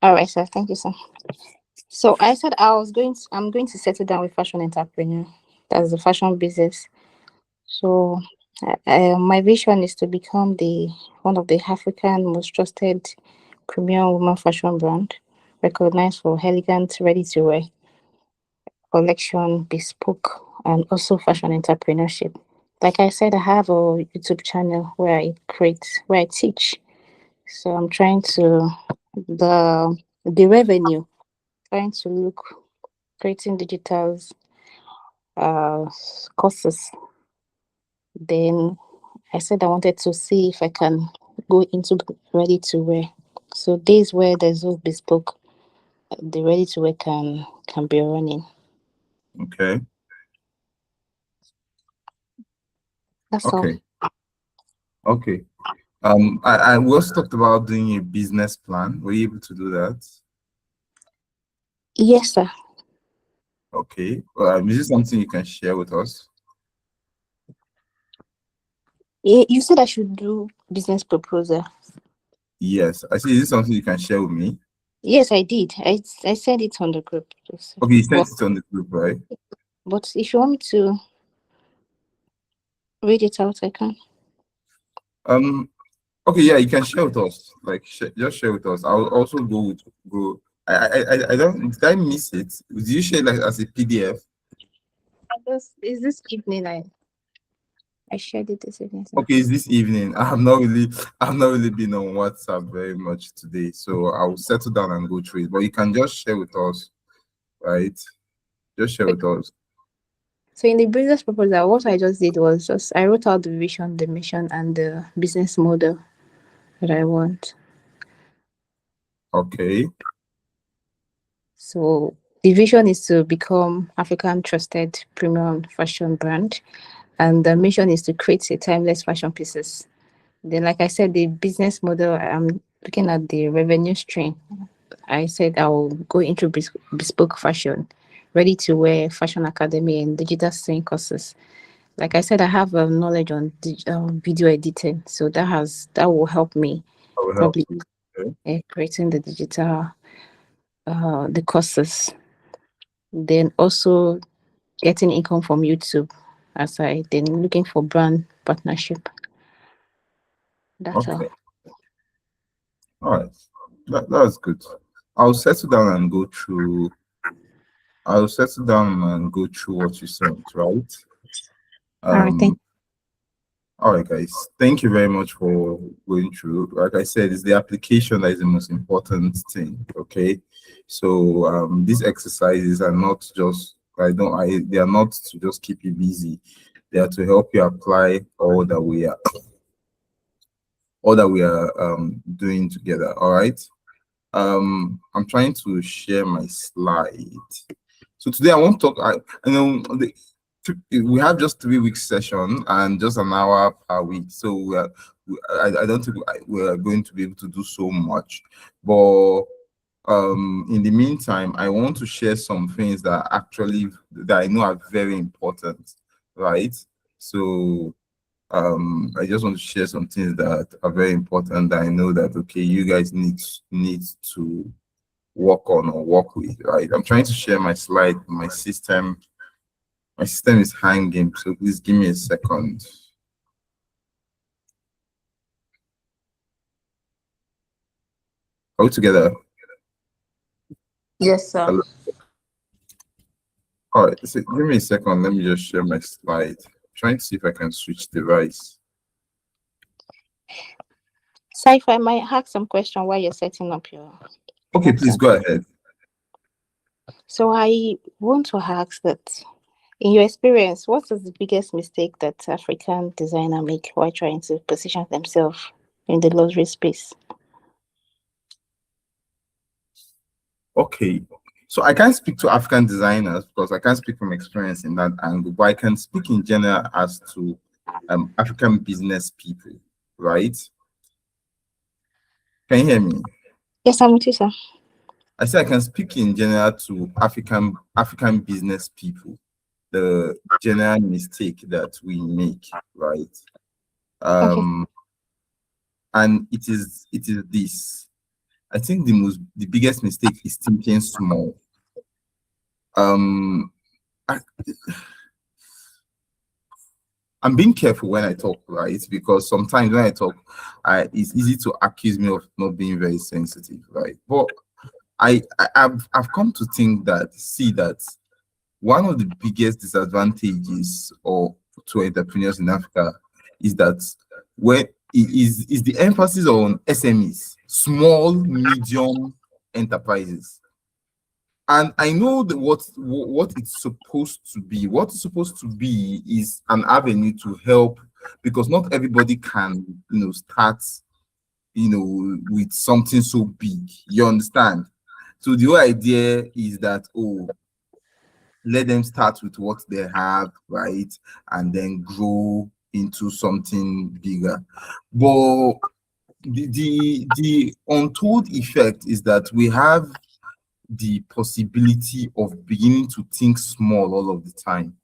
All right, sir. Thank you, sir. So I said I'm going to settle down with fashion entrepreneur. That's the fashion business. So my vision is to become the one of the African most trusted premium woman fashion brand, recognized for elegant, ready to wear collection, bespoke, and also fashion entrepreneurship. Like I said, I have a YouTube channel where I teach. So I'm trying to the revenue, trying to look creating digital uh courses. Then I said I wanted to see if I can go into ready to wear. So days where there's no bespoke, the ready to wear can be running. Okay. That's all. Okay. Okay. I we also talked about doing a business plan. Were you able to do that? Yes, sir. Okay. Is this something you can share with us? You said I should do business proposal. Yes. I see. Is this something you can share with me? Yes, I did. I said it on the group. Yes. Okay, you But sent it on the group, right? if you want me to read it out, I can. Um. Okay. Yeah, you can share with us. Like, just share with us. I'll also go. I don't. Did I miss it? Did you share like as a PDF? Is this evening I shared it this evening, sir. Okay, it's this evening. I've not really been on WhatsApp very much today, so I'll settle down and go through it. But you can just share with us, right? Just share with us. So in the business proposal, what I just did was just I wrote out the vision, the mission, and the business model that I want. Okay, So the vision is to become African trusted premium fashion brand, and the mission is to create a timeless fashion pieces. Then, like I said, the business model, I'm looking at the revenue stream. I said I'll go into bespoke fashion, ready to wear fashion academy and digital sewing courses. Like I said, I have knowledge on video editing, so that will help me that will help. probably Okay, creating the digital the courses. Then also getting income from YouTube, as I then looking for brand partnership. That's all. okay, all right. That's good. I'll settle down and go through. I'll settle down and go through what you sent, right? All right, thank. Um, all right, guys. Thank you very much for going through. Like I said, it's the application that is the most important thing. Okay, so these exercises are not just they are not to just keep you busy. They are to help you apply all that we are doing together. All right. I'm trying to share my slide. So today I want to talk. We have just 3 week session and just an hour per week. So I don't think we are going to be able to do so much. But in the meantime, I want to share some things that I know are very important, right? So I just want to share some things that are very important that I know that okay, you guys need to work on or work with, right? I'm trying to share my slide. My system is hanging, so please give me a second. Are we together? Yes, sir. Hello? All right, so give me a second. Let me just share my slide. Trying to see if I can switch device. So if I might ask some question while you're setting up your Okay, please WhatsApp. go ahead. So I want to ask that in your experience, what is the biggest mistake that African designer make while trying to position themselves in the luxury space? Okay, so I can't speak to African designers because I can't speak from experience in that angle, but I can speak in general as to African business people, right? Can you hear me? Yes, I'm with you, sir. I say I can speak in general to African business people, the general mistake that we make, right? Okay. Um, and it is this. I think the biggest mistake is thinking small. Um, I, I'm being careful when I talk, right? Because sometimes when I talk, it's easy to accuse me of not being very sensitive, right? But I've come to think that see that one of the biggest disadvantages or to entrepreneurs in Africa is that when is the emphasis on SMEs, small, medium enterprises. And I know that what it's supposed to be. What it's supposed to be is an avenue to help because not everybody can, start, with something so big. You understand? So the whole idea is that, oh, let them start with what they have, right? And then grow into something bigger. But the untold effect is that we have the possibility of beginning to think small all of the time,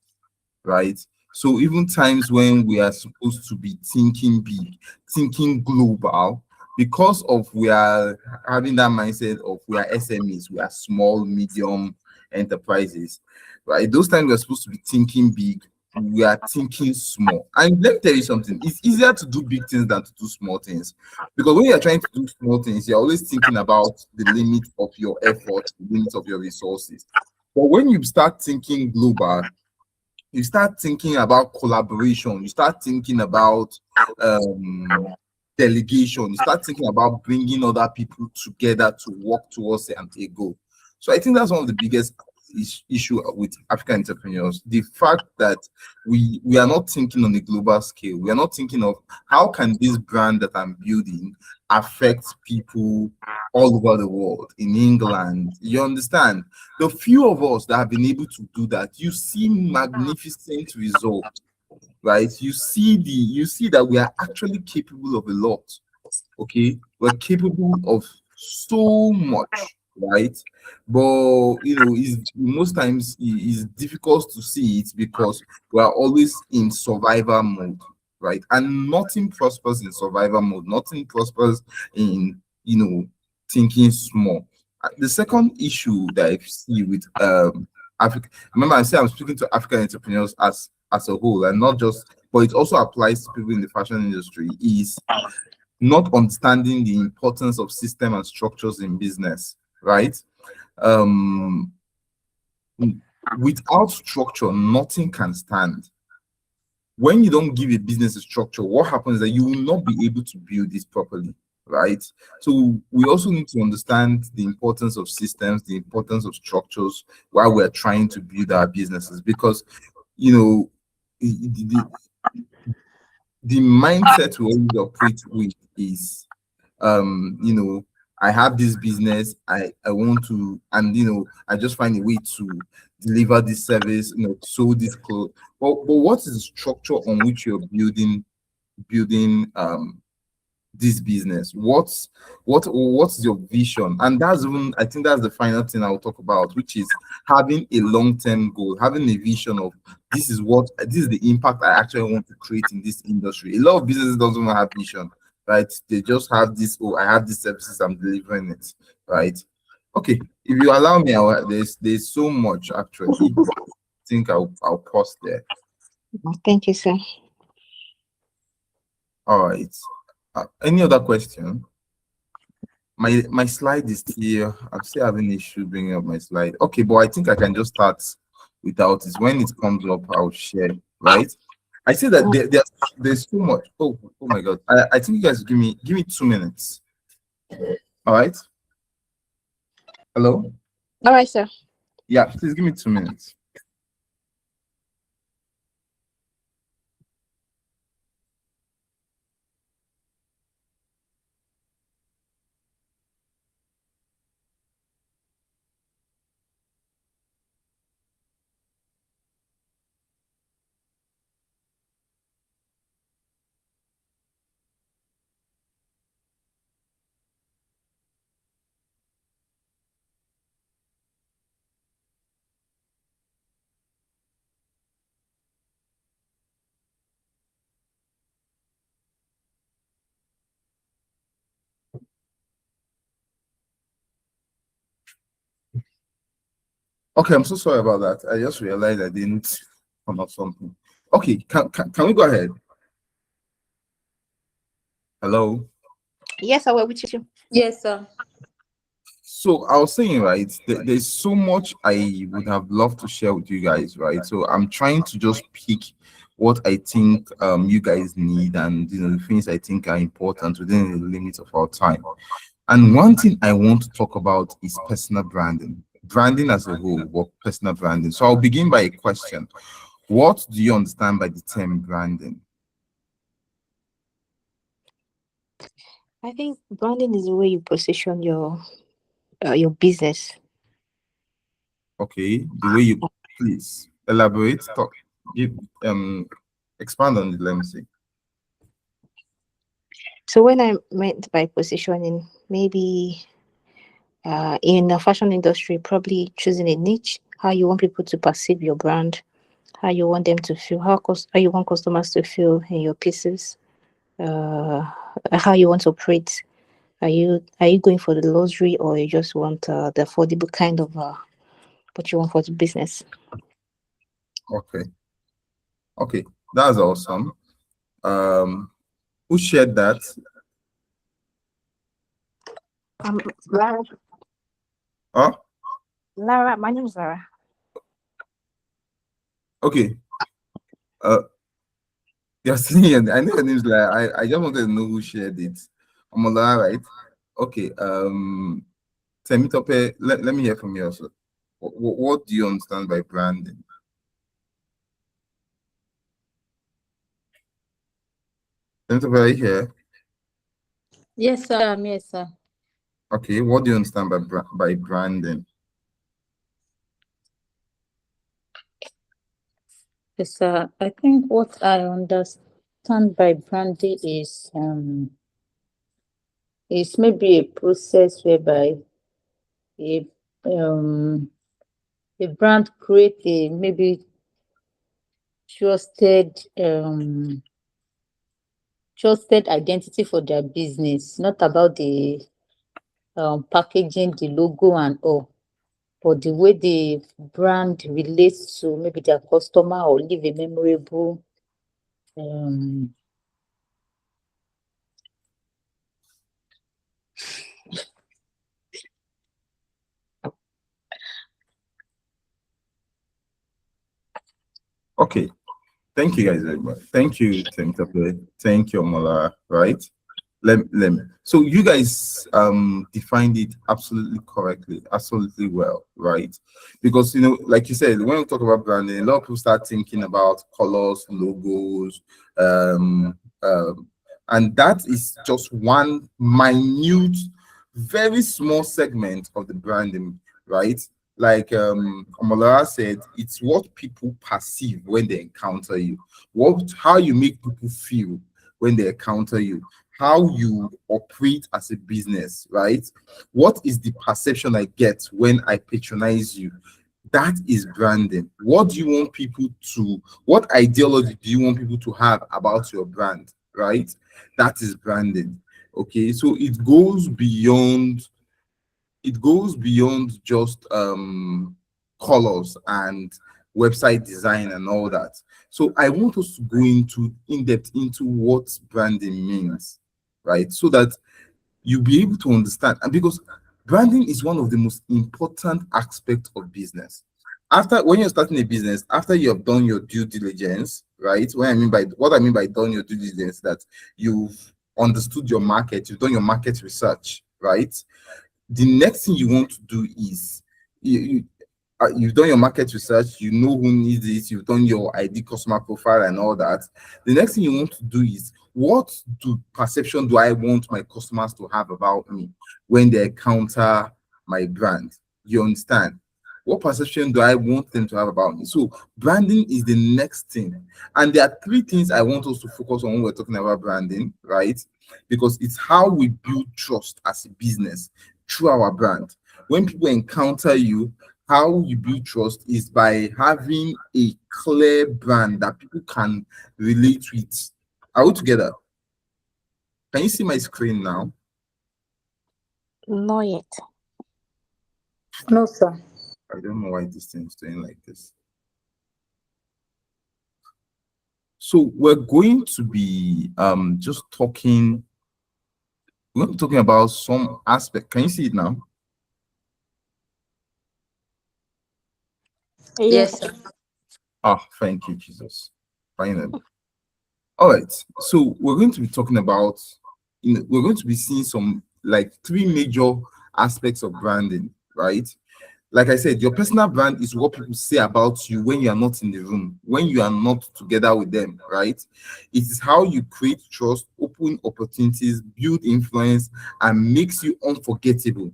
right? So even times when we are supposed to be thinking big, thinking global, because of we are having that mindset of we are SMEs, we are small, medium enterprises, right? Those times we're supposed to be thinking big, we are thinking small. And let me tell you something, it's easier to do big things than to do small things. Because when you're trying to do small things, you're always thinking about the limit of your effort, the limit of your resources. But when you start thinking global, you start thinking about collaboration, you start thinking about um, delegation, you start thinking about bringing other people together to work towards a goal. So I think that's one of the biggest issue with African entrepreneurs, the fact that we are not thinking on a global scale. We are not thinking of how can this brand that I'm building affect people all over the world, in England. You understand? The few of us that have been able to do that, you see magnificent results, right? You see that we are actually capable of a lot. Okay, we're capable of so much, right? But is most times it's difficult to see it because we are always in survival mode, right? And nothing prospers in survival mode, nothing prospers in thinking small. The second issue that I see with Africa, remember I said I'm speaking to African entrepreneurs as a whole, and not just, but it also applies to people in the fashion industry, is not understanding the importance of system and structures in business, right? Um, Without structure, nothing can stand. When you don't give a business a structure, what happens is that you will not be able to build this properly, right? So we also need to understand the importance of systems, the importance of structures while we're trying to build our businesses, because you know the, the mindset we always operate with is I have this business, I want to, and I just find a way to deliver this service, sew this clothes. But what is the structure on which you're building this business? What's your vision? And that's even, I think that's the final thing I'll talk about, which is having a long-term goal, having a vision of this is the impact I actually want to create in this industry. A lot of businesses doesn't even have vision, right? They just have this, oh, I have these services, I'm delivering it, right? Okay, if you allow me, there's so much actually, but I think I'll pause there. Thank you, sir. All right. Any other question? My slide is here. I'm still having issue bringing up my slide. Okay, but I think I can just start without this. When it comes up, I'll share. Right? I say that there's so much. Oh my God. I think you guys give me 2 minutes. All right. Hello. All right, sir. Yeah, please give me 2 minutes. Okay, I'm so sorry about that. I just realized I didn't come up something. Okay, can we go ahead? Hello. Yes, I will with you. Yes, sir. So I was saying, right, there's so much I would have loved to share with you guys, right? So I'm trying to just pick what I think you guys need, and the things I think are important within the limits of our time. And one thing I want to talk about is personal branding. Branding as a whole, or personal branding. So I'll begin by a question. What do you understand by the term branding? I think branding is the way you position your business. Okay, the way you please elaborate, talk, give expand on it, let me see. So when I meant by positioning, maybe in the fashion industry, probably choosing a niche, how you want people to perceive your brand, how you want them to feel, how you want customers to feel in your pieces, uh, how you want to operate. Are you going for the luxury, or you just want the affordable kind of what you want for the business? Okay, okay, that's awesome. Um, who shared that? Lara, Huh? Lara, my name is Lara. Okay. You're saying I know your name's like I just wanted to know who shared it. Amola, right? Okay. Temitope, let me hear from you also. What do you understand by branding? Temitope, are you here? Yes, sir. Yes, sir. Okay, what do you understand by by branding? Yes, sir. I think what I understand by branding is maybe a process whereby a um a brand create a maybe trusted trusted identity for their business, not about the packaging, the logo and all, but the way the brand relates to maybe their customer or leave a memorable um Okay, thank you guys very much. Thank you, Temitope. Thank you, Amola, right? Let me. So you guys defined it absolutely correctly, absolutely well, right? Because like you said, when we talk about branding, a lot of people start thinking about colors, logos, um, um, and that is just one minute, very small segment of the branding, right? Like Omolara said, it's what people perceive when they encounter you, how you make people feel when they encounter you, how you operate as a business, right? What is the perception I get when I patronize you? That is branding. What do you want people to, what ideology do you want people to have about your brand, right? That is branding. Okay, so it goes beyond just colors and website design and all that. So I want us to go into in depth into what branding means, right? So that you'll be able to understand. And because branding is one of the most important aspects of business. After when you're starting a business, after you have done your due diligence, right? What I mean by done your due diligence, that you've understood your market, you've done your market research, right? The next thing you want to do is you've done your market research, you know who needs it, you've done your ID customer profile and all that. The next thing you want to do is, what perception do I want my customers to have about me when they encounter my brand? You understand? What perception do I want them to have about me? So branding is the next thing. And there are three things I want us to focus on when we're talking about branding, right? Because it's how we build trust as a business through our brand. When people encounter you, how you build trust is by having a clear brand that people can relate with. Are we together? Can you see my screen now? Not yet. no, sir. I don't know why this thing is doing like this. So we're going to be just talking. We're going to be talking about some aspect. Can you see it now? Yes, Yes. sir. Ah, thank you, Jesus. Finally. All right. So we're going to be talking about, we're going to be seeing some like three major aspects of branding, right? Like I said, your personal brand is what people say about you when you are not in the room, when you are not together with them, right? It is how you create trust, open opportunities, build influence, and makes you unforgettable.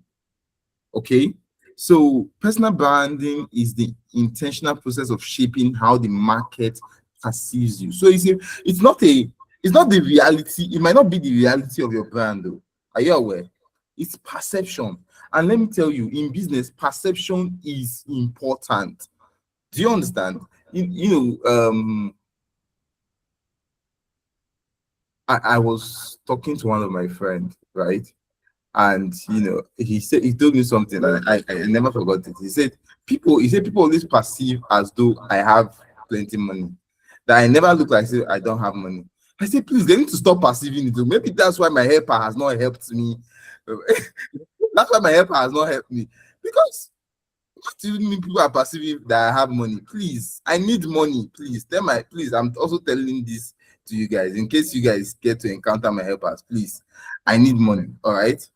Okay. So personal branding is the intentional process of shaping how the market perceives you. So it's not a it's not the reality. It might not be the reality of your brand, though. Are you aware? It's perception. And let me tell you, in business, perception is important. Do you understand? I was talking to one of my friends, right? And he told me something, and I never forgot it. He said people always perceive as though I have plenty money, that I never look like say I don't have money. I said, please, they need to stop perceiving it. Maybe that's why my helper has not helped me. That's why my helper has not helped me, because what do you mean people are perceiving that I have money? Please, I need money. Please, I'm also telling this to you guys in case you guys get to encounter my helpers. Please, I need money. All right.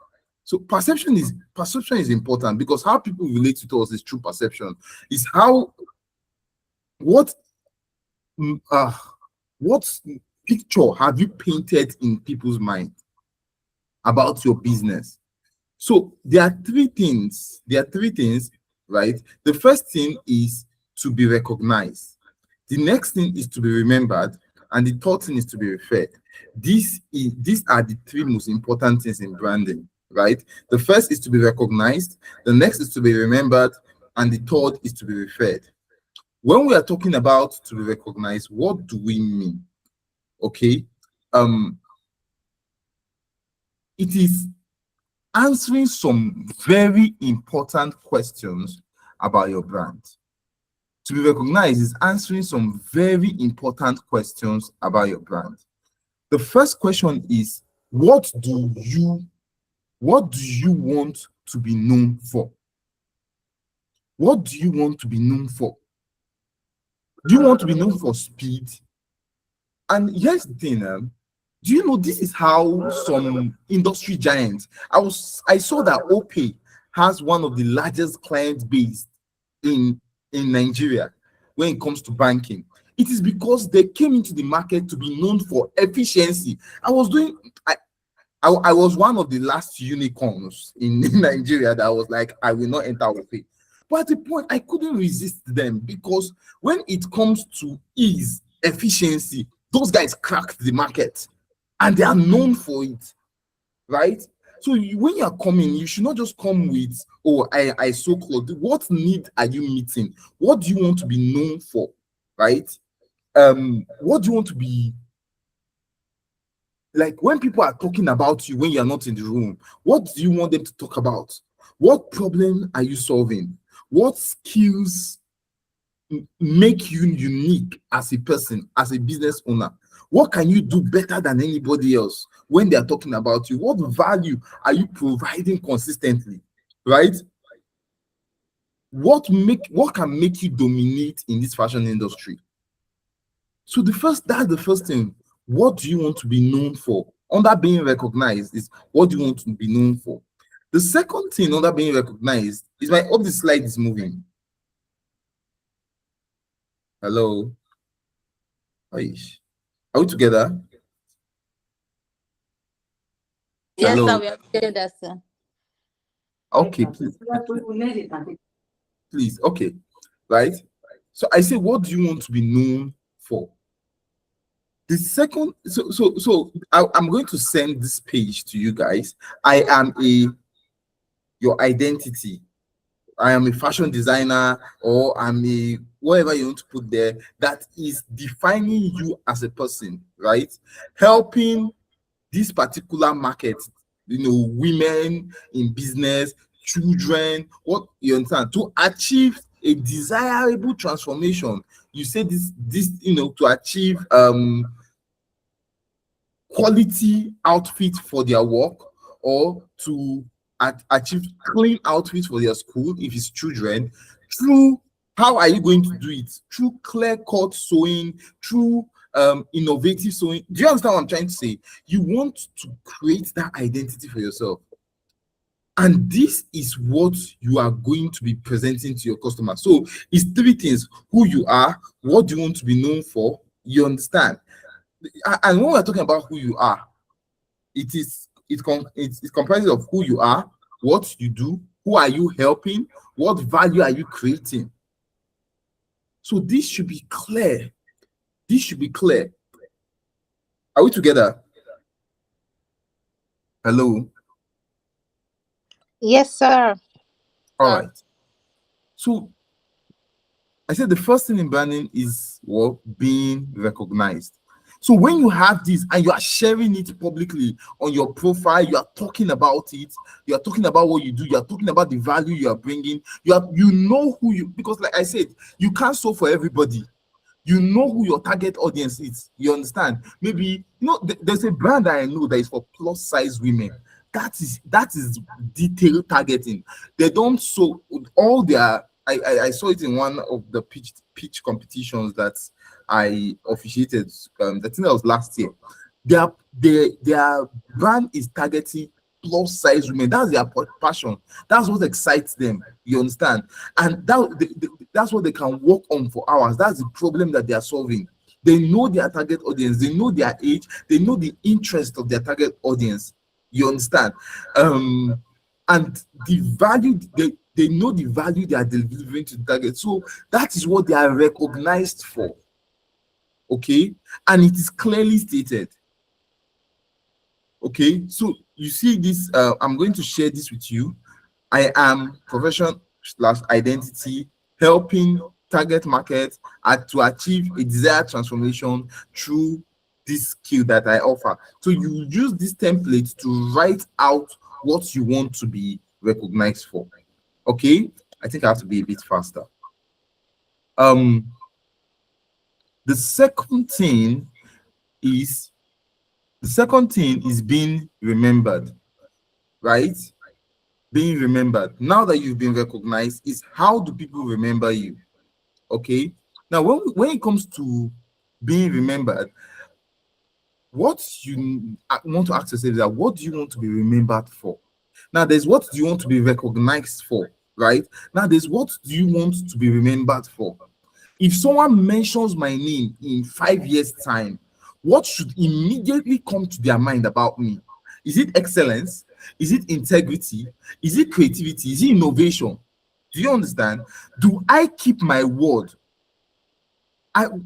So perception is important, because how people relate to us is through perception. Is how what mm, uh what picture have you painted in people's mind about your business? So there are three things. Right? The first thing is to be recognized. The next thing is to be remembered, and the third thing is to be referred. These are the three most important things in branding, right? The first is to be recognized, the next is to be remembered, and the third is to be referred. When we are talking about to be recognized, what do we mean? Okay, um, it is answering some very important questions about your brand. To be recognized is answering some very important questions about your brand. The first question is, what do you want to be known for? What do you want to be known for? Do you want to be known for speed? And here's the thing, do you know this is how some industry giants, I saw that OPay has one of the largest client base in Nigeria when it comes to banking. It is because they came into the market to be known for efficiency. I was one of the last unicorns in Nigeria that was like, I will not enter OPay. But at the point, I couldn't resist them, because when it comes to ease, efficiency, those guys cracked the market and they are known for it, right? So when you are coming, you should not just come with, oh, I so called. What need are you meeting? What do you want to be known for, right? What do you want to be like when people are talking about you when you are not in the room? What do you want them to talk about? What problem are you solving? What skills make you unique as a person, as a business owner? What can you do better than anybody else when they are talking about you? What value are you providing consistently, right? What can make you dominate in this fashion industry? So that's the first thing. What do you want to be known for? Under being recognized is, what do you want to be known for? The second thing under being recognized is, my hope this slide is moving. Hello. Aish. Are we together? Yes, sir, Hello. we are together, sir. Okay, please. Okay, right. So I say, what do you want to be known for? The second, I'm going to send this page to you guys. I am your identity. I am a fashion designer, or I'm a whatever you want to put there, that is defining you as a person, right? Helping this particular market, women in business, children, what you understand, to achieve a desirable transformation. You say this, to achieve quality outfit for their work, or to achieve clean outfit for their school if it's children. Through, how are you going to do it? Through clear cut sewing, through innovative sewing. Do you understand what I'm trying to say? You want to create that identity for yourself, and this is what you are going to be presenting to your customer. So it's three things: who you are, what do you want to be known for, you understand. And when we're talking about who you are, it comprises of who you are, what you do, who are you helping, what value are you creating. So this should be clear. This should be clear. Are we together? Hello. Yes, sir. All right. So I said the first thing in branding is being recognized. So when you have this and you are sharing it publicly on your profile, you are talking about it, you are talking about what you do, you are talking about the value you are bringing, you know who you, because like I said, you can't sew for everybody. You know who your target audience is. You understand? Maybe there's a brand that I know that is for plus size women. That is detailed targeting. They don't sew all their. I saw it in one of the pitch competitions that I officiated. I think that was last year. Their brand is targeting plus size women. That's their passion. That's what excites them. You understand? And that's what they can work on for hours. That's the problem that they are solving. They know their target audience. They know their age. They know the interest of their target audience. You understand? And the value they know the value they are delivering to the target. So that is what they are recognized for. Okay, and it is clearly stated. Okay, so you see this. I'm going to share this with you. I am profession / identity, helping target market to achieve a desired transformation through this skill that I offer. So you use this template to write out what you want to be recognized for. Okay, I think I have to be a bit faster. The second thing is being remembered, right? Being remembered. Now that you've been recognized, is how do people remember you? Okay. Now, when it comes to being remembered, what you want to ask yourself is that what do you want to be remembered for? Now, there's what do you want to be recognized for, right? Now, there's what do you want to be remembered for? If someone mentions my name in 5 years' time, what should immediately come to their mind about me? Is it excellence? Is it integrity? Is it creativity? Is it innovation? Do you understand? Do I keep my word?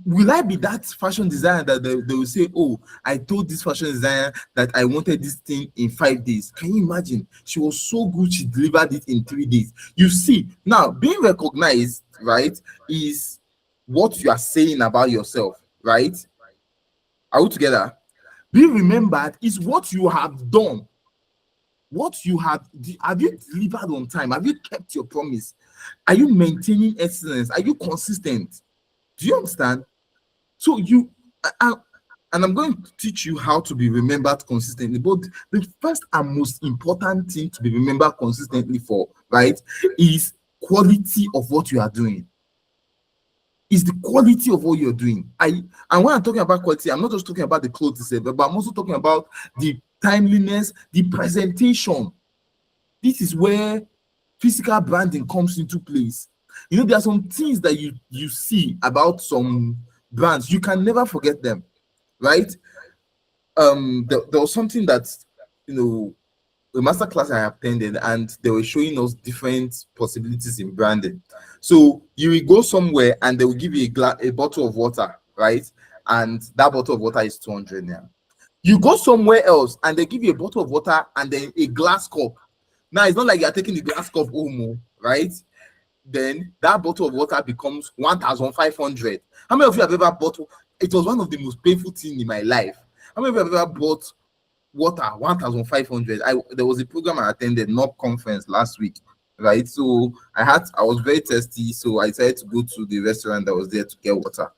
Will I be that fashion designer that they will say, oh, I told this fashion designer that I wanted this thing in 5 days. Can you imagine? She was so good, she delivered it in 3 days. You see, now being recognized, right, is what you are saying about yourself, right? Are we together? Being remembered is what you have done. What you have you delivered on time? Have you kept your promise? Are you maintaining excellence? Are you consistent? Do you understand? So and I'm going to teach you how to be remembered consistently. But the first and most important thing to be remembered consistently for, right, is quality of what you are doing. Is the quality of what you're doing. And when I'm talking about quality, I'm not just talking about the clothes itself, but I'm also talking about the timeliness, the presentation. This is where physical branding comes into place. You know, there are some things that you see about some brands, you can never forget them, right? There was something that, a master class I attended, and they were showing us different possibilities in branding. So you will go somewhere and they will give you a bottle of water, right? And that bottle of water is 200 now. You go somewhere else and they give you a bottle of water and then a glass cup. Now it's not like you're taking the glass cup home, right? Then that bottle of water becomes 1,500. How many of you have ever bought? It was one of the most painful things in my life. How many of you have ever bought water 1,500. There was a program I attended, not conference last week, right? So I was very thirsty, so I decided to go to the restaurant that was there to get water.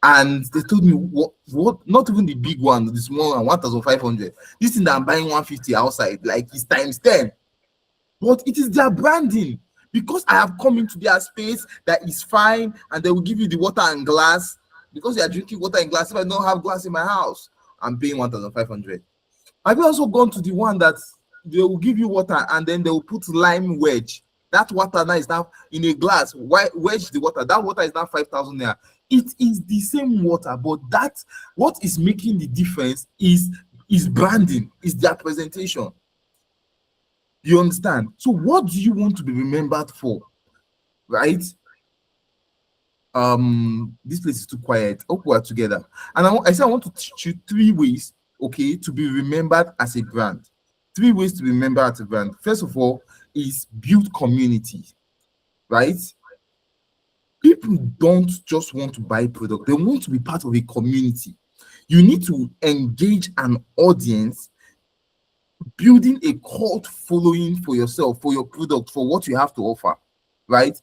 And they told me what not even the big one, the small one, 1,500. This thing that I'm buying 150 outside, like it's times 10. But it is their branding, because I have come into their space that is fine, and they will give you the water and glass because you are drinking water in glass. If I don't have glass in my house, I'm paying 1,500. Have you also gone to the one that they will give you water and then they will put lime wedge? That water now is now in a glass. Why wedge the water? That water is now 5,000 naira. It is the same water, but that what is making the difference is branding, is their presentation. You understand? So what do you want to be remembered for? Right? This place is too quiet. Hope we are together. And I said I want to teach you 3 ways, okay, to be remembered as a brand. 3 ways to be remembered as a brand. First of all, is build community, right? People don't just want to buy product, they want to be part of a community. You need to engage an audience, building a cult following for yourself, for your product, for what you have to offer, right?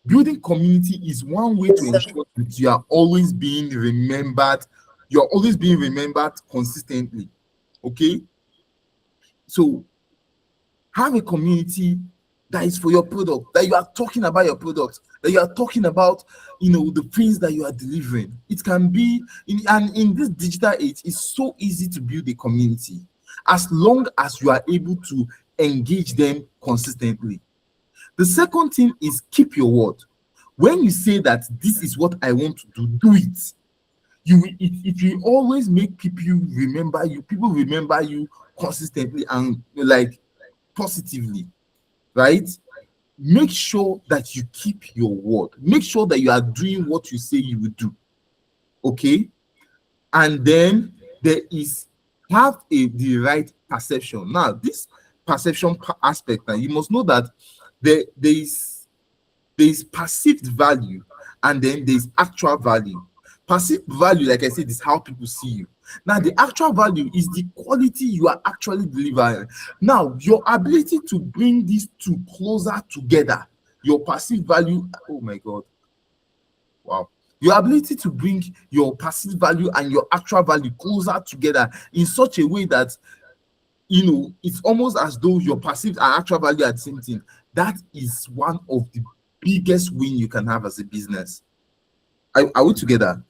Building community is one way to ensure that you are always being remembered. You're always being remembered consistently. Okay. So have a community that is for your product, that you are talking about your product, that you are talking about, the things that you are delivering. It can be in this digital age, it's so easy to build a community as long as you are able to engage them consistently. The second thing is keep your word. When you say that this is what I want to do it. It will always make people remember you. People remember you consistently and like positively, right? Make sure that you keep your word. Make sure that you are doing what you say you will do. Okay? And then there is the right perception. Now, this perception aspect, now you must know that there is perceived value and then there's actual value. Perceived value, like I said, is how people see you. Now, the actual value is the quality you are actually delivering. Now, your ability to bring these two closer together, your perceived value, oh my God, wow. Your ability to bring your perceived value and your actual value closer together in such a way that it's almost as though your perceived and actual value are the same thing. That is one of the biggest win you can have as a business. Are we together?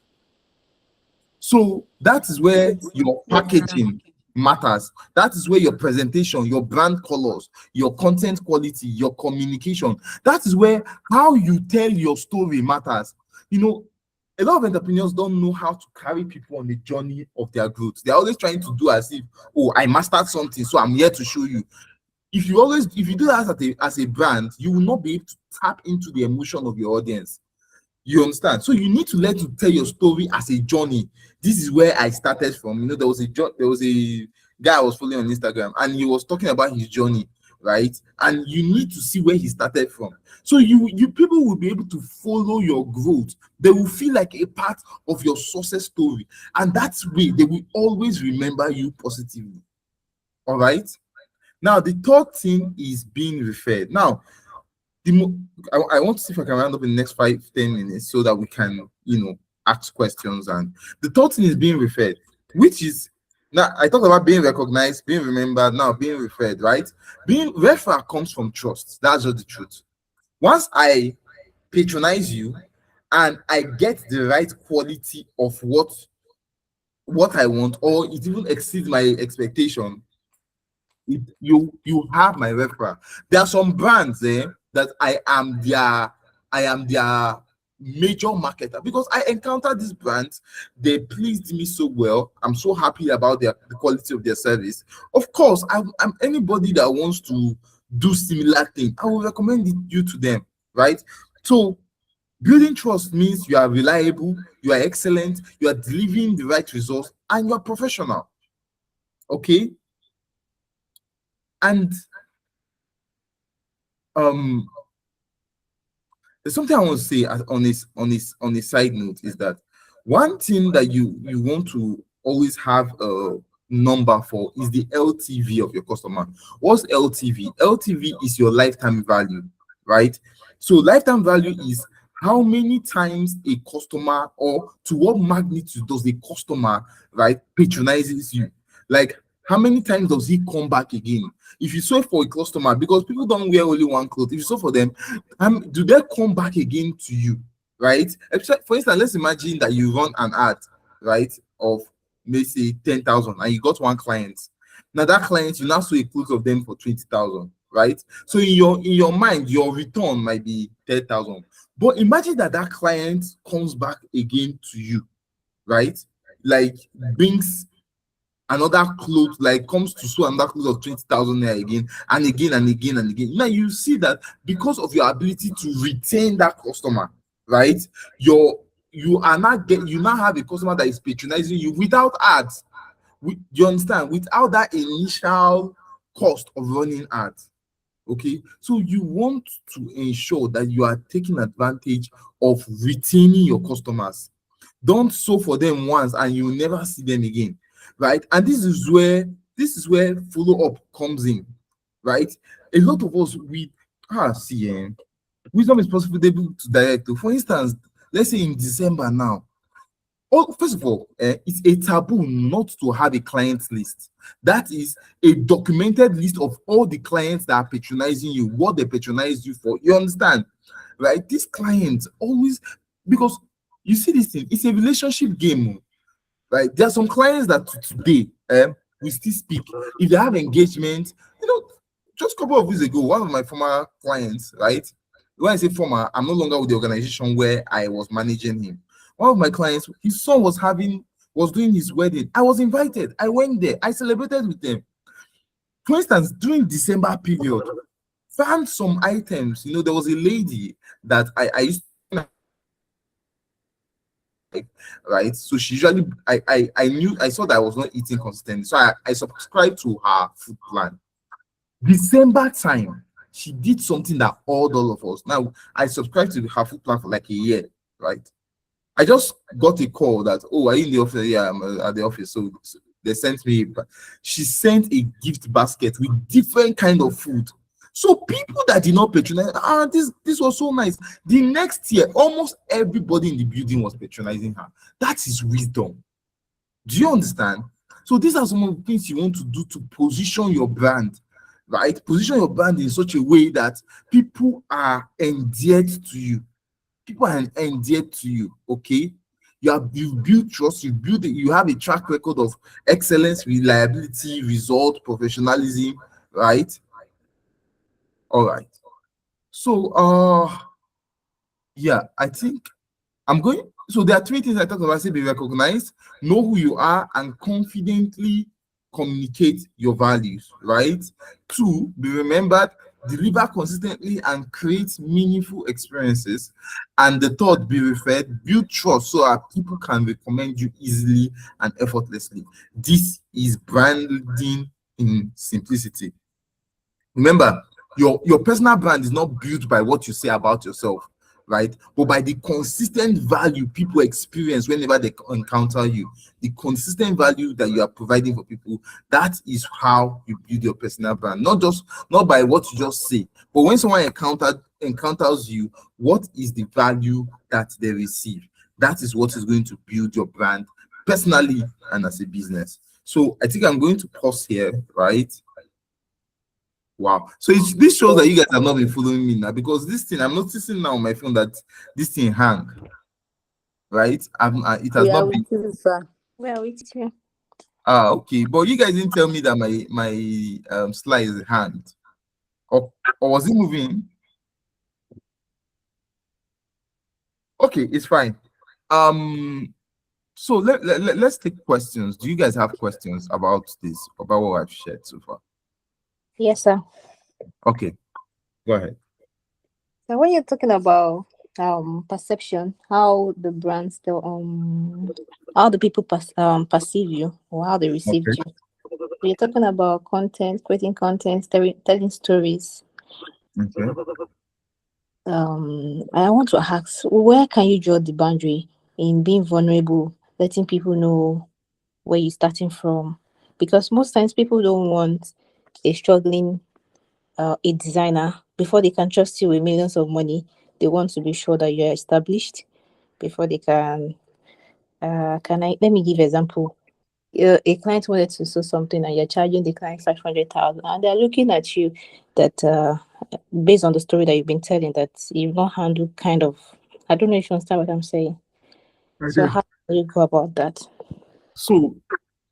So that is where your packaging matters. That is where your presentation, your brand colors, your content quality, your communication, that is where how you tell your story matters. A lot of entrepreneurs don't know how to carry people on the journey of their growth. They're always trying to do as if, oh, I mastered something, so I'm here to show you. If you do that as a brand, you will not be able to tap into the emotion of your audience. You understand? So you need to learn to tell your story as a journey. This is where I started from. There was a guy I was following on Instagram, and he was talking about his journey, right? And you need to see where he started from. So you people will be able to follow your growth. They will feel like a part of your success story, and that's way they will always remember you positively. All right. Now the third thing is being referred. Now, I want to see if I can round up in the next 5-10 minutes so that we can, ask questions. And the third thing is being referred, which is now I talked about being recognized, being remembered, now being referred, right? Being referred comes from trust. That's just the truth. Once I patronize you and I get the right quality of what I want, or it even exceeds my expectation, you have my referral. There are some brands that I am their major marketer, because I encountered these brands. They pleased me so well. I'm so happy about the quality of their service. Of course, I'm anybody that wants to do similar thing, I will recommend you to them, right? So building trust means you are reliable, you are excellent, you are delivering the right results, and you are professional. Okay. And there's something I want to say on a side note, is that one thing that you want to always have number for is the LTV of your customer. What's LTV? LTV is your lifetime value, right? So lifetime value is how many times a customer, or to what magnitude does a customer, right, patronizes you. Like, how many times does he come back again? If you sew for a customer, because people don't wear only one clothes, if you sew for them, do they come back again to you, right? For instance, let's imagine that you run an ad, right, of, let's say, 10,000, and you got one client. Now that client, you now sew a clothes of them for 20,000, right? So in your mind, your return might be 10,000. But imagine that that client comes back again to you, right? Like, brings another clothes, like comes to sew another clothes of 20,000 there again and again and again and again. Now you see that because of your ability to retain that customer, right? You now have a customer that is patronizing you without ads. You understand? Without that initial cost of running ads. Okay, so you want to ensure that you are taking advantage of retaining your customers. Don't sew for them once and you will never see them again, right? And this is where follow-up comes in, right? A lot of us, wisdom is profitable to direct. For instance, let's say in December now. Oh, first of all, it's a taboo not to have a client list. That is a documented list of all the clients that are patronizing you, what they patronize you for. You understand, right? These clients always, because you see this thing, it's a relationship game, right? There are some clients that today we still speak. If they have engagement, just a couple of weeks ago, one of my former clients, right? When I say former, I'm no longer with the organization where I was managing him. One of my clients, his son was doing his wedding. I was invited. I went there. I celebrated with them. For instance, during December period, found some items. There was a lady that I used to, right? So she usually, I saw that I was not eating consistently. So I subscribed to her food plan. December time, she did something that awed all of us. Now, I subscribed to her food plan for like a year, right? I just got a call that, oh, are you in the office? Yeah, I'm at the office. So they sent me, she sent a gift basket with different kind of food. So people that did not patronize, this was so nice. The next year, almost everybody in the building was patronizing her. That is wisdom. Do you understand? So these are some of the things you want to do to position your brand, right? Position your brand in such a way that people are endeared to you. People are endeared to you. Okay, you've built trust, you have a track record of excellence, reliability, result, professionalism, right? All right. So yeah, I think so there are three things I talked about. Say, be recognized, know who you are, and confidently communicate your values, right? Two, be remembered, deliver consistently and create meaningful experiences. And the third, be referred, build trust so that people can recommend you easily and effortlessly. This is branding in simplicity. Remember, your personal brand is not built by what you say about yourself, right? But by the consistent value people experience whenever they encounter you, the consistent value that you are providing for people. That is how you build your personal brand. Not by what you just say, but when someone encounters you, what is the value that they receive? That is what is going to build your brand personally and as a business. So I think I'm going to pause here, right? Wow. So this shows that you guys have not been following me now, because this thing, I'm noticing now on my phone that this thing hang, right? It has We are not with been. you, sir. Well, it's you. Okay. But you guys didn't tell me that my slide is hanged. Or was it moving? Okay, it's fine. So let's take questions. Do you guys have questions about what I've shared so far? Yes, sir. Okay, go ahead. So when you're talking about perception, how the brands how the people perceive you or how they received Okay. you. So you're talking about content, creating content, telling stories. Okay. I want to ask, where can you draw the boundary in being vulnerable, letting people know where you're starting from, because most times people don't want a struggling a designer before they can trust you with millions of money. They want to be sure that you're established before they can I let me give example. A client wanted to sell something and you're charging the client 500,000 and they're looking at you that based on the story that you've been telling that you've not handled kind of, I don't know if you understand what I'm saying. I So do. how do you go about that? So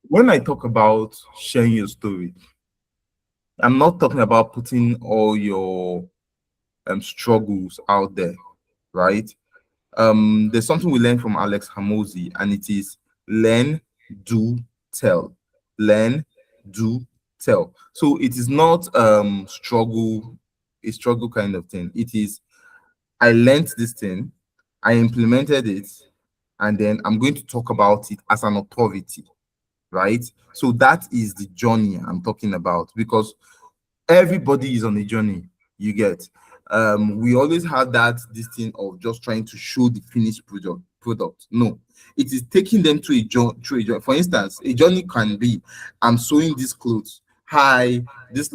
when I talk about sharing your story, I'm not talking about putting all your struggles out there, right? There's something we learned from Alex Hamosi, and it is learn, do, tell. Learn, do, tell. So it is not a struggle kind of thing. It is I learned this thing, I implemented it, and then I'm going to talk about it as an authority, right? So that is the journey I'm talking about, because everybody is on a journey. You get we always have that this thing of just trying to show the finished product. No, it is taking them to a journey, through a journey. For instance, a journey can be, I'm sewing these clothes. Hi, this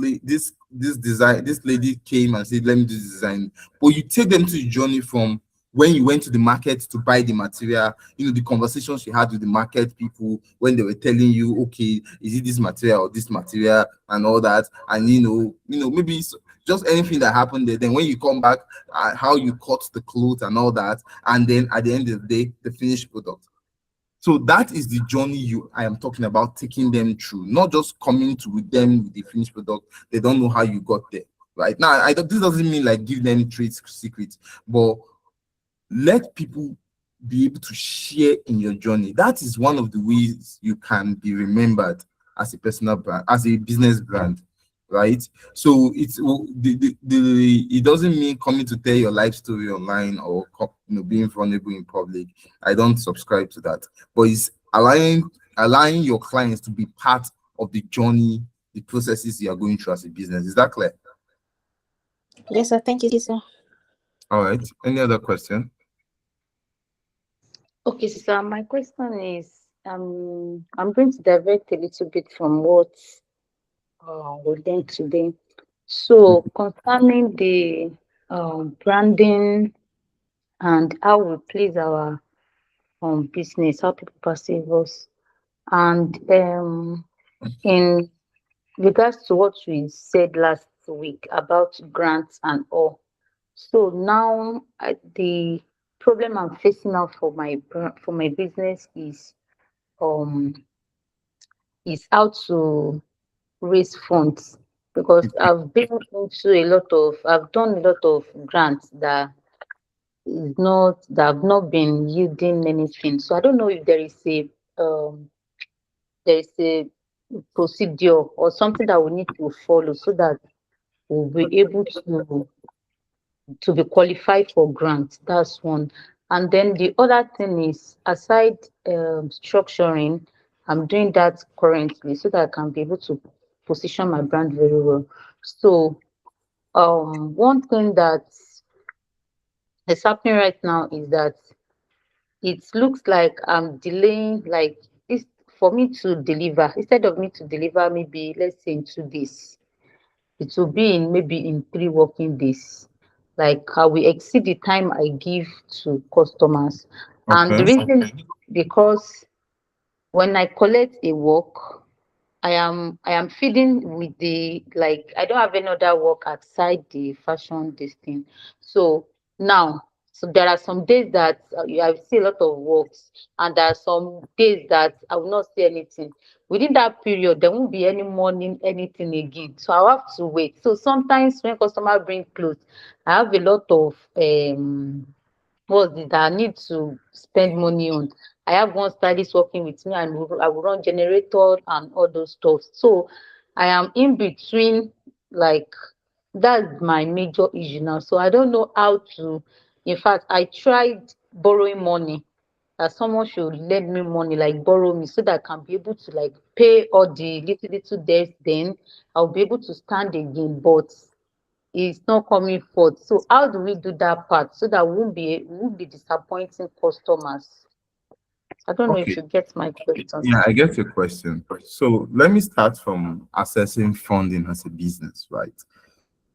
design, this lady came and said let me do this design. But you take them to the journey from when you went to the market to buy the material, the conversations you had with the market people when they were telling you, okay, is it this material or this material and all that, and maybe just anything that happened there. Then when you come back, how you cut the clothes and all that, and then at the end of the day, the finished product. So that is the journey I am talking about, taking them through, not just coming to with them with the finished product. They don't know how you got there. Right now, this doesn't mean like give them trade secrets, but let people be able to share in your journey. That is one of the ways you can be remembered as a personal brand, as a business brand, right? So it doesn't mean coming to tell your life story online or being vulnerable in public. I don't subscribe to that, but it's allowing your clients to be part of the journey, the processes you are going through as a business. Is that clear? Yes, sir. Thank you, sir. All right. Any other question? Okay, so my question is, I'm going to divert a little bit from what we learned today. So concerning the branding and how we place our business, how people perceive us, and in regards to what we said last week about grants and all. So now the problem I'm facing now for for my business um is how to raise funds, because I've done a lot of grants that have not been yielding anything. So I don't know if um there is a procedure or something that we need to follow so that we'll be able to be qualified for grants. That's one. And then the other thing is, aside structuring, I'm doing that currently so that I can be able to position my brand very well. So one thing that is happening right now is that it looks like I'm delaying, like this, for me to deliver. Instead of me to deliver, maybe let's say in 2 days, it will be in maybe in 3 working days. Like I will exceed the time I give to customers. And the Okay. reason is because when I collect a work, I am feeding with the, like, I don't have any other work outside the fashion this thing. So now, so there are some days that I see a lot of works, and there are some days that I will not see anything. Within that period, there won't be any morning anything again. So I'll have to wait. So sometimes when customer bring clothes, I have a lot of what's it that I need to spend money on. I have one stylist working with me, and I will run generator and all those stuff. So I am in between, like, that's my major issue now. So I don't know how to. In fact, I tried borrowing money, that someone should lend me money, like borrow me, so that I can be able to like pay all the little debts. Then I'll be able to stand again. But it's not coming forth. So how do we do that part so that we won't be disappointing customers? I don't know if Okay. you get my question. Yeah, I get your question. So let me start from assessing funding as a business, right?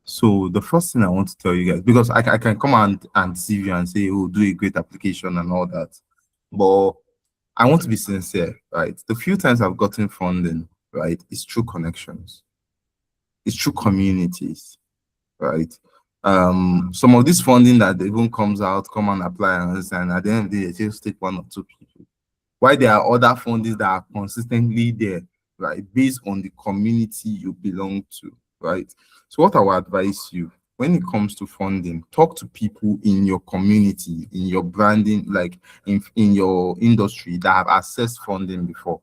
So the first thing I want to tell you guys, because I can come and see you and say, oh, do a great application and all that. But I want to be sincere, right? The few times I've gotten funding, right, is through connections, it's through communities, right? Some of this funding that even comes out, come and apply and at the end of the day, they just take one or two people. Why there are other fundings that are consistently there, right, based on the community you belong to, right? So what I would advise you when it comes to funding, talk to people in your community, in your branding, like in your industry that have accessed funding before.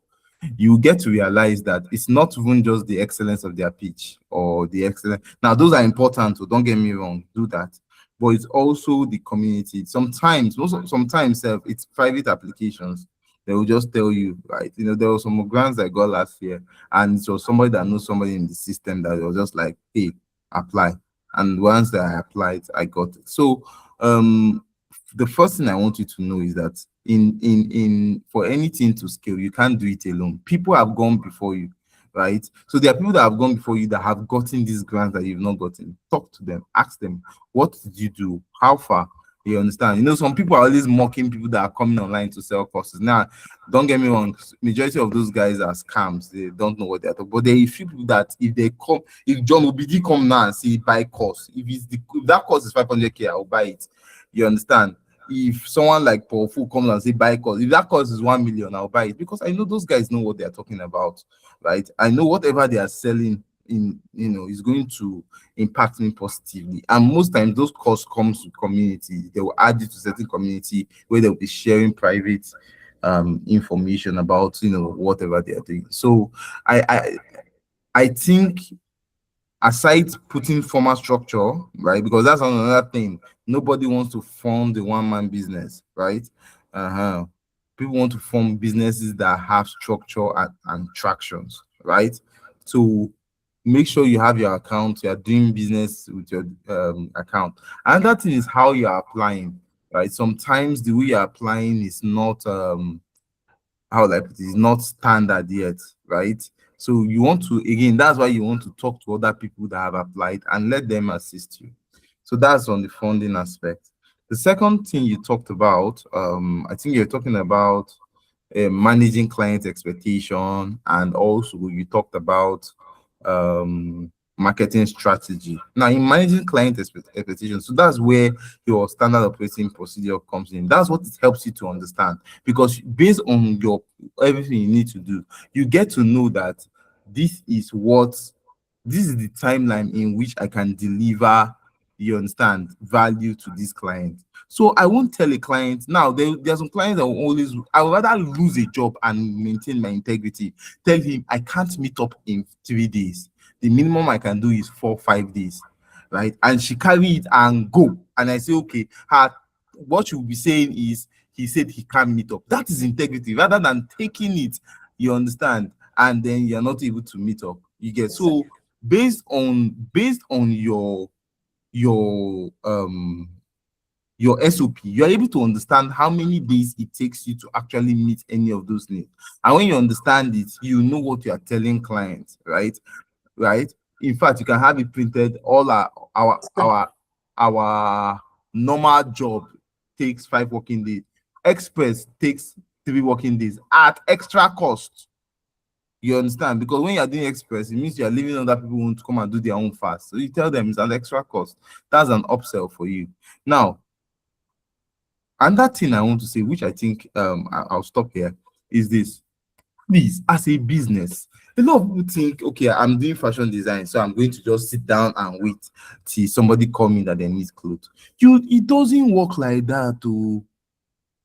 You get to realize that it's not even just the excellence of their pitch or the excellence. Now, those are important, so don't get me wrong, do that. But it's also the community. Sometimes, sometimes it's private applications. They will just tell you, right? You know, there were some grants I got last year, and it was somebody that knows somebody in the system that was just like, hey, apply. And once that I applied, I got it. So the first thing I want you to know is that in for anything to scale, you can't do it alone. People have gone before you, right? So there are people that have gone before you that have gotten these grants that you've not gotten. Talk to them, ask them, what did you do? How far? You understand? You know, some people are always mocking people that are coming online to sell courses. Now, don't get me wrong, majority of those guys are scams. They don't know what they're talking. But there are a few people that if they come, if John Obidi come now and say buy course, if that course is 500K, I'll buy it. You understand? If someone like Paul Fu comes and say buy course, if that course is 1 million, I'll buy it because I know those guys know what they're talking about, right? I know whatever they are selling in, you know, is going to impact me positively. And most times those courses comes to community. They will add you to certain community where they'll be sharing private information about, you know, whatever they are doing. So I think aside putting formal structure, right? Because that's another thing. Nobody wants to form the one-man business, right? Uh-huh. People want to form businesses that have structure and tractions, right? So make sure you have your account, you're doing business with your account. Another thing is how you're applying, right? Sometimes the way you're applying is not how like it is not standard yet, right? So you want to, again, that's why you want to talk to other people that have applied and let them assist you. So that's on the funding aspect. The second thing you talked about, I think you're talking about managing client expectation, and also you talked about marketing strategy. Now, in managing client expectations, so that's where your standard operating procedure comes in. That's what it helps you to understand, because based on your everything you need to do, you get to know that this is what this is the timeline in which I can deliver, you understand, value to this client. So I won't tell a client now. There are some clients that will always, I would rather lose a job and maintain my integrity. Tell him I can't meet up in 3 days. The minimum I can do is 4 5 days, right? And she carry it and go. And I say, okay, what you'll be saying is he said he can't meet up. That is integrity, rather than taking it, you understand, and then you're not able to meet up. You get so based on your SOP, you're able to understand how many days it takes you to actually meet any of those needs. And when you understand it, you know what you are telling clients, right? Right? In fact, you can have it printed. All our normal job takes 5 working days. Express takes 3 working days at extra cost. You understand? Because when you're doing express, it means you're leaving other people who want to come and do their own fast. So you tell them it's an extra cost. That's an upsell for you. Now, another thing I want to say, which I think I'll stop here, is this. Please, as a business, a lot of people think, okay, I'm doing fashion design, so I'm going to just sit down and wait till somebody call me that they need clothes. It doesn't work like that. Oh.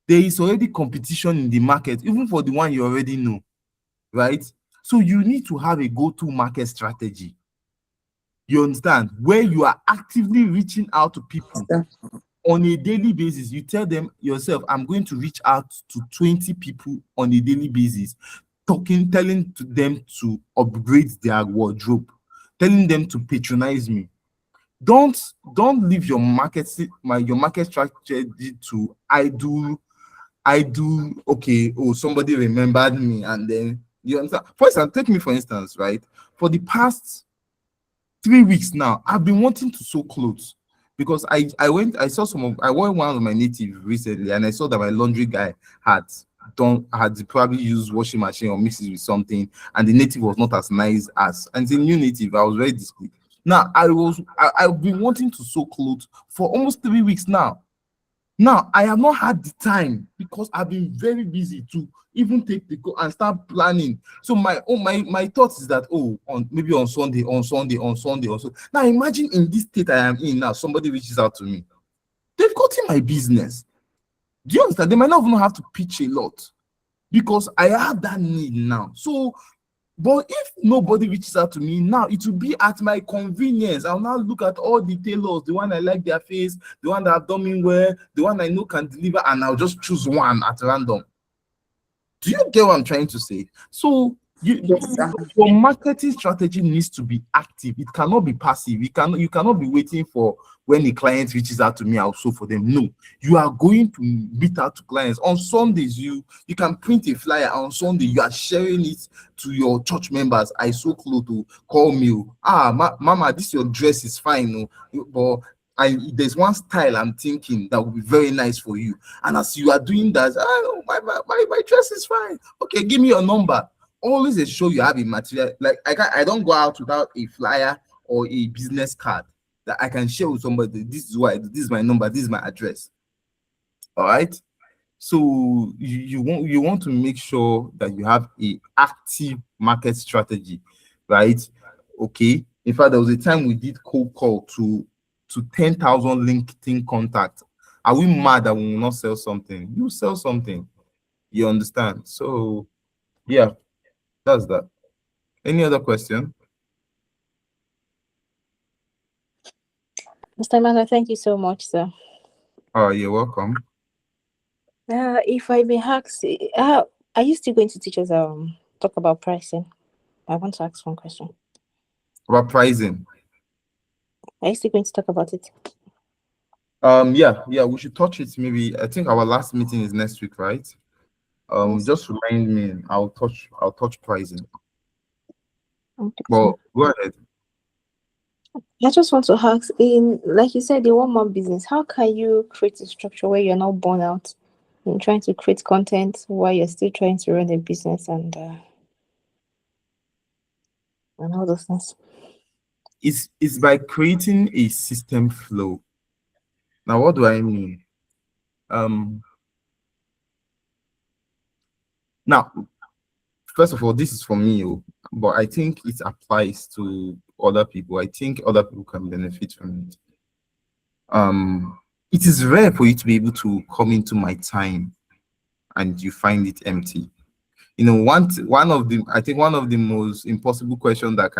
There is already competition in the market, even for the one you already know, right? So you need to have a go-to market strategy. You understand? Where you are actively reaching out to people on a daily basis. You tell them yourself, I'm going to reach out to 20 people on a daily basis, telling to them to upgrade their wardrobe, telling them to patronize me. Don't leave your market strategy to idle I do okay. Oh, somebody remembered me, and then you understand. For instance, take me for instance, right? For the past 3 weeks now, I've been wanting to sew clothes because I saw I wore one of my native recently, and I saw that my laundry guy had had probably used washing machine or mixes with something, and the native was not as nice as, and it's a new native. I was very displeased. Now I've been wanting to sew clothes for almost 3 weeks now. Now, I have not had the time because I've been very busy to even take the go and start planning. So my thoughts is that, oh, on maybe on Sunday, on Sunday, on Sunday, on Sunday. Now imagine in this state I am in now, somebody reaches out to me. They've gotten my business. Do you understand? They might not even have to pitch a lot because I have that need now. So but if nobody reaches out to me now, it will be at my convenience. I'll now look at all the tailors, the one I like their face, the one that have done me well, the one I know can deliver, and I'll just choose one at random. Do you get what I'm trying to say? So Yes, sir. your marketing strategy needs to be active. It cannot be passive. You cannot be waiting for when the client reaches out to me, I'll sew for them. No, you are going to meet out to clients. On Sundays, you can print a flyer on Sunday, you are sharing it to your church members. I sew clothes to call me. Oh. Mama, this your dress is fine. Oh. But there's one style I'm thinking that will be very nice for you. And as you are doing that, oh, my dress is fine. Okay, give me your number. Always ensure you have a material. Like I don't go out without a flyer or a business card that I can share with somebody. This is why, this is my number, this is my address. All right. So you want to make sure that you have a active market strategy, right? Okay. In fact, there was a time we did cold call to 10,000 LinkedIn contacts. Are we mad that we will not sell something? You sell something. You understand? So yeah, that's that. Any other question? Mr. Emmanuel, thank you so much, sir. Oh, you're welcome. If I may ask, are you still going to teach us talk about pricing? I want to ask one question. About pricing. Are you still going to talk about it? Yeah, we should touch it. Maybe I think our last meeting is next week, right? Yes. Just remind me. I'll touch pricing. Okay. Well, go ahead. I just want to ask, in like you said, the one more business, how can you create a structure where you're not burn out in trying to create content while you're still trying to run a business and all those things? It's by creating a system flow. Now, what do I mean? Um, Now, first of all, this is for me, oh, but I think it applies to other people. I think other people can benefit from it. It is rare for you to be able to come into my time and you find it empty. One of the most impossible questions that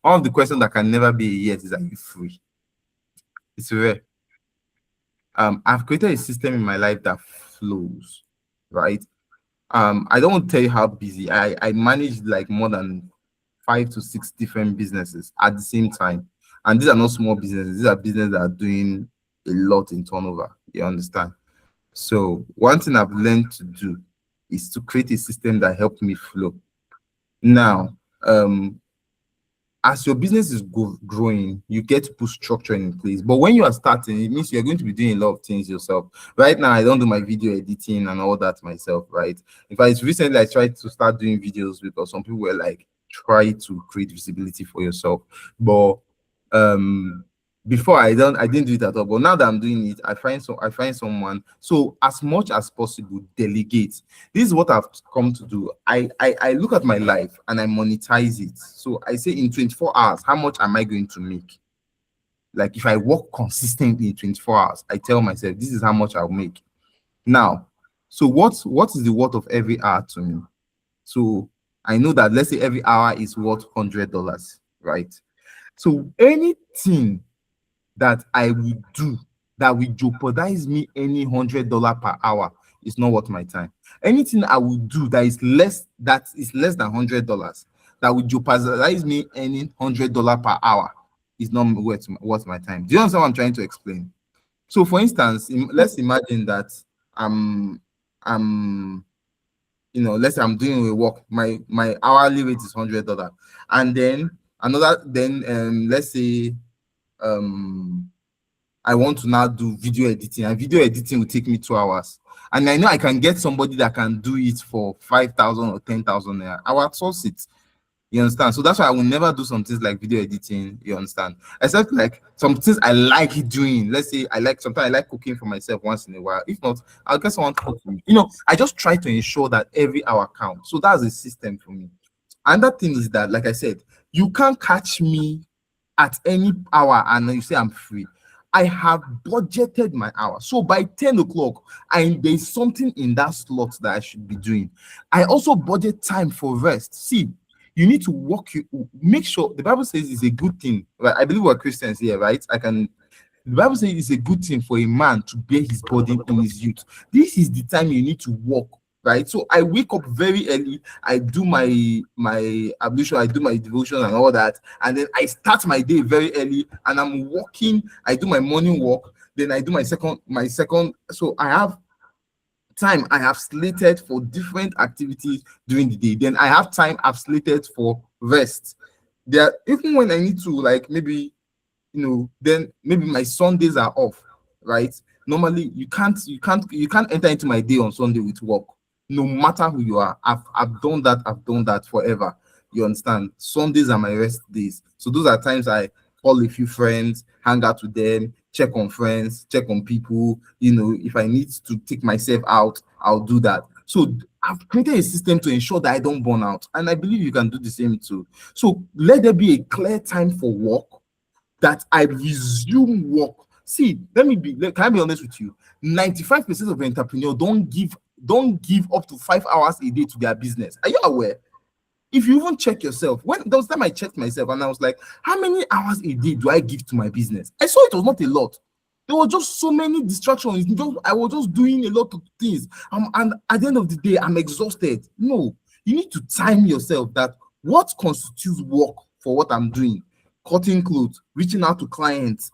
one of the questions that can never be a yes is, are you free? It's rare. I've created a system in my life that flows, right? I don't want to tell you how busy I manage, like more than 5 to 6 different businesses at the same time, and these are not small businesses. These are businesses that are doing a lot in turnover. You understand? So one thing I've learned to do is to create a system that helps me flow. Now, as your business is growing, you get to put structure in place. But when you are starting, it means you're going to be doing a lot of things yourself. Right now, I don't do my video editing and all that myself, right? In fact, recently I tried to start doing videos because some people were like, try to create visibility for yourself. But before I didn't do it at all. But now that I'm doing it, I find someone. So as much as possible, delegate. This is what I've come to do. I look at my life and I monetize it. So I say, in 24 hours, how much am I going to make? Like if I work consistently in 24 hours, I tell myself this is how much I'll make. Now, so what is the worth of every hour to me? So I know that, let's say every hour is worth $100, right? So anything that I will do that will jeopardize me any $100 per hour is not worth my time. Anything I will do that is less than $100 that will jeopardize me any $100 per hour is not worth my time. Do you understand what I'm trying to explain? So, for instance, let's imagine that I'm I'm, let's say I'm doing a work, my hourly rate is $100, and then another, then let's say um I want to now do video editing, and video editing will take me 2 hours. And I know I can get somebody that can do it for 5,000 or 10,000 naira. I will outsource it. You understand? So that's why I will never do some things like video editing. You understand? Except like some things I like doing. Let's say sometimes I like cooking for myself once in a while. If not, I'll get someone to cook for me. I just try to ensure that every hour counts. So that's a system for me. Another thing is that, like I said, you can't catch me at any hour and you say I'm free. I have budgeted my hour. So by 10 o'clock, there's something in that slot that I should be doing. I also budget time for rest. See, you need to make sure the Bible says it's a good thing. Right? I believe we're Christians here, right? The Bible says it's a good thing for a man to bear his burden in his youth. This is the time you need to work, right? So I wake up very early. I do my ablution, I do my devotion and all that, and then I start my day very early. And I'm walking. I do my morning walk. Then I do my second. So I have time I have slated for different activities during the day. Then I have time I've slated for rest. There, even when I need to, like, maybe, then maybe my Sundays are off, right? Normally you can't enter into my day on Sunday with work, no matter who you are. I've done that forever. You understand? Sundays are my rest days. So those are times I call a few friends, hang out with them, check on friends, check on people. If I need to take myself out, I'll do that. So I've created a system to ensure that I don't burn out, and I believe you can do the same too. So let there be a clear time for work, that I resume work. See, can I be honest with you? 95% of entrepreneurs don't give up to 5 hours a day to their business. Are you aware? If you even check yourself, when there was time I checked myself and I was like, how many hours a day do I give to my business? I saw it was not a lot. There were just so many distractions. I was just doing a lot of things. And at the end of the day, I'm exhausted. No, you need to time yourself that what constitutes work for what I'm doing. Cutting clothes, reaching out to clients,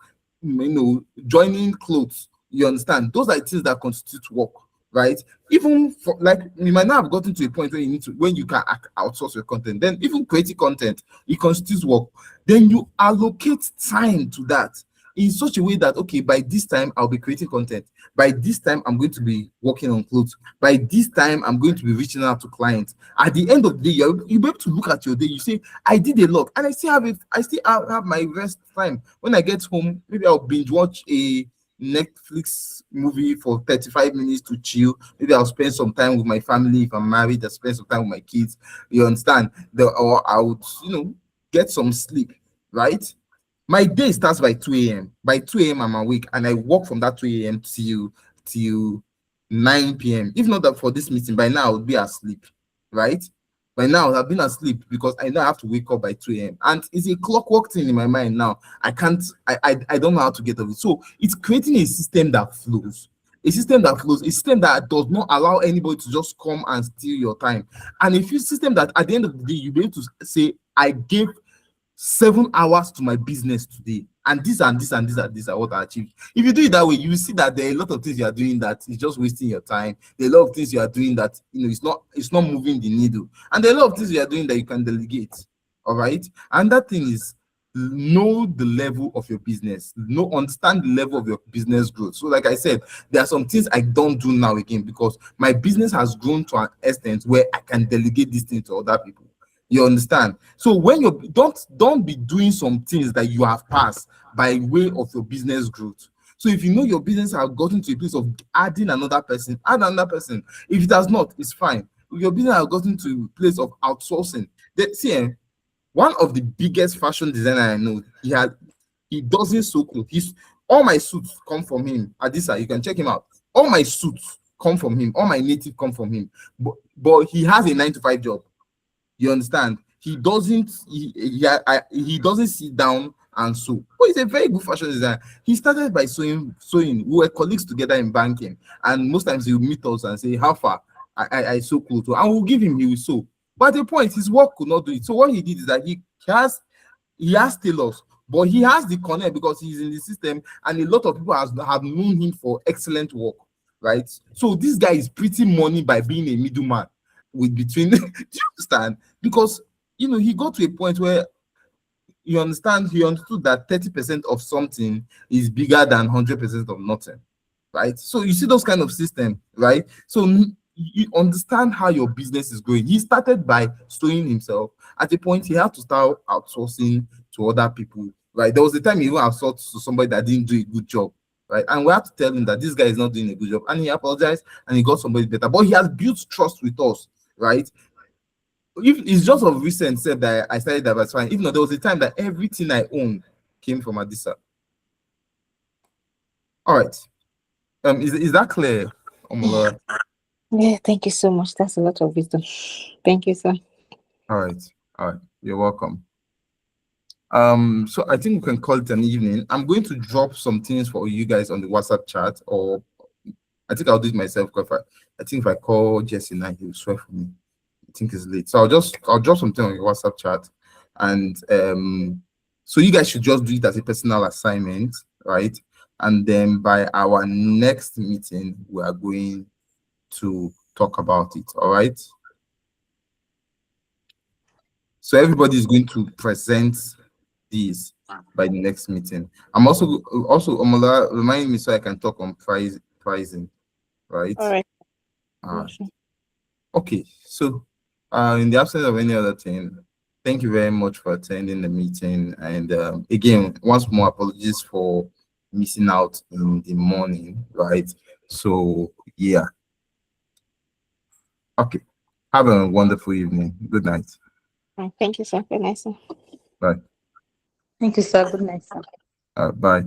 joining clothes. You understand? Those are the things that constitute work, right? Even for, like, you might not have gotten to a point where when you can outsource your content. Then even creating content, it constitutes work. Then you allocate time to that in such a way that, okay, by this time I'll be creating content. By this time I'm going to be working on clothes. By this time I'm going to be reaching out to clients. At the end of the day, you'll be able to look at your day. You say, I did a lot, and I still have my rest time. When I get home, maybe I'll binge watch a Netflix movie for 35 minutes to chill. Maybe I'll spend some time with my family. If I'm married, I'll spend some time with my kids. You understand? Or I would, get some sleep, right? My day starts by 2 a.m. By 2 a.m. I'm awake, and I work from that 2 a.m. till 9 p.m. If not that for this meeting, by now I would be asleep, right? By now I've been asleep because I know I have to wake up by 2 a.m. And it's a clockwork thing in my mind now. I don't know how to get off it. So it's creating a system that flows. A system that does not allow anybody to just come and steal your time. And a system that at the end of the day, you'll be able to say, I gave 7 hours to my business today, and these are what I achieved. If you do it that way, you will see that there are a lot of things you are doing that is just wasting your time. There are a lot of things you are doing that it's not moving the needle, and there are a lot of things you are doing that you can delegate. All right, and that thing is, know the level of your business, understand the level of your business growth. So like I said, there are some things I don't do now again because my business has grown to an extent where I can delegate these things to other people. You understand? So when you don't be doing some things that you have passed by way of your business growth. So if you know your business has gotten to a place of adding another person, add another person. If it has not, it's fine. If your business has gotten to a place of outsourcing, one of the biggest fashion designer I know, he doesn't sew clothes. All my suits come from him. Adisa, you can check him out. All my suits come from him. All my native come from him. But he has a 9-to-5 job. You understand? He doesn't sit down and sew. But he's a very good fashion designer. He started by sewing. We were colleagues together in banking, and most times he will meet us and say, how far? I sew clothes, and we'll give him, he will sew. But at the point, his work could not do it. So what he did is that he has tailors, but he has the connect because he's in the system, and a lot of people have known him for excellent work. right? So this guy is pretty money by being a middleman with between. Do you understand? Because he got to a point where he understood that 30% of something is bigger than 100% of nothing, right? So you see those kind of system, right? So you understand how your business is going. He started by stowing himself. At a point, he had to start outsourcing to other people, right? There was a time he even outsourced to somebody that didn't do a good job, right? And we had to tell him that this guy is not doing a good job, and he apologized and he got somebody better. But he has built trust with us, right? If it's just of recent said that I started diversifying. Even though there was a time that everything I owned came from Adisa. All right. Is that clear, Omola? Yeah, thank you so much. That's a lot of wisdom. Thank you, sir. All right. All right. You're welcome. So I think we can call it an evening. I'm going to drop some things for you guys on the WhatsApp chat, or I think I'll do it myself because I think if I call Jesse now, he'll swear for me. I think it's late. So I'll drop something on your WhatsApp chat. And so you guys should just do it as a personal assignment, right? And then by our next meeting, we are going to talk about it. All right. So everybody is going to present these by the next meeting. I'm also Omola, remind me so I can talk on pricing, right? All right. All right. Sure. Okay, so in the absence of any other thing, thank you very much for attending the meeting. And again, once more, apologies for missing out in the morning, right? So yeah. Okay. Have a wonderful evening. Good night. All right. Thank you, sir. Very nice, sir. Bye. Thank you, sir. Good night, sir. Bye.